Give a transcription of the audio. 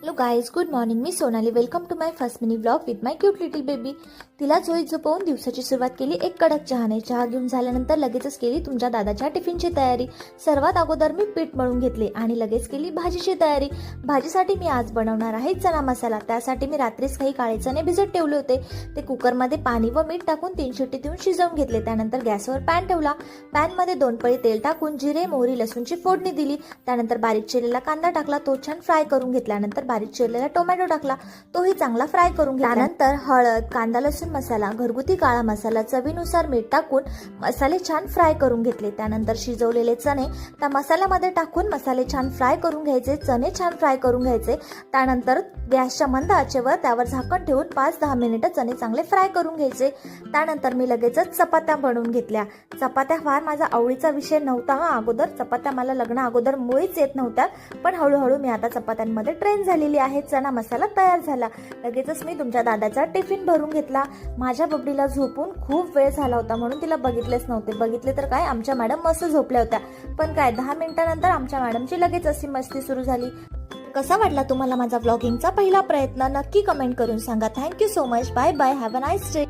Hello guys, good morning. मी Sonali. Welcome to my first mini vlog with my cute little baby. तिला झोळीत झोपवून दिवसाची सुरुवात केली एक कडक चहाने. चहा घेऊन झाल्यानंतर लगेचच केली तुमच्या दादाच्या टिफिनची तयारी. सर्वात अगोदर मी पीठ मळून घेतले आणि लगेच केली भाजीची तयारी. भाजीसाठी मी आज बनवणार आहे चना मसाला. त्यासाठी मी रात्रीच काही काळे चणे भिजत ठेवले होते. ते कुकरमध्ये पाणी व मीठ टाकून 3 शिट्टी देऊन शिजवून घेतले. त्यानंतर गॅसवर पॅन ठेवला. पॅनमध्ये 2 पळी तेल टाकून जिरे, मोहरी, लसूणची फोडणी दिली. त्यानंतर बारीक चिरलेला कांदा टाकला. तो छान फ्राय करून घेतल्यानंतर बारीक चिरलेला टोमॅटो टाकला. तोही चांगला फ्राय करून घेतला. त्यानंतर हळद, कांदा लसूण मसाला, घरगुती काळा मसाला, चवीनुसार मीठ टाकून मसाले छान फ्राय करून घेतले. त्यानंतर शिजवलेले चणे त्या मसाल्यामध्ये टाकून मसाले छान फ्राय करून घ्यायचे. चणे छान फ्राय करून घ्यायचे. त्यानंतर गॅसच्या मंद आचेवर त्यावर झाकण ठेवून 5-10 मिनिटं चणे चांगले फ्राय करून घ्यायचे. त्यानंतर मी लगेचच चपात्या बनवून घेतल्या. चपात्या फार माझा आवडीचा विषय नव्हता. अगोदर चपात्या मला लग्ना अगोदर मुळीच येत नव्हत्या, पण हळूहळू मी आता चपात्यांमध्ये ट्रेन झालेली आहे. चना मसाला तयार झाला. लगेचच मी तुमच्या दादाचा टिफिन भरून घेतला. माझ्या बबडीला झोपून खूप वेळ झाला होता म्हणून तिला बघितलेच नव्हते. बघितले तर काय, आमच्या मॅडम मस्त झोपल्या होत्या. पण काय 10 मिनिटांनंतर आमच्या मॅडमची लगेच अशी मस्ती सुरू झाली. कसा वाटला तुम्हाला माझा व्लॉगिंगचा पहिला प्रयत्न? नक्की कमेंट करून सांगा. Thank you so much. Bye bye. Have a nice day.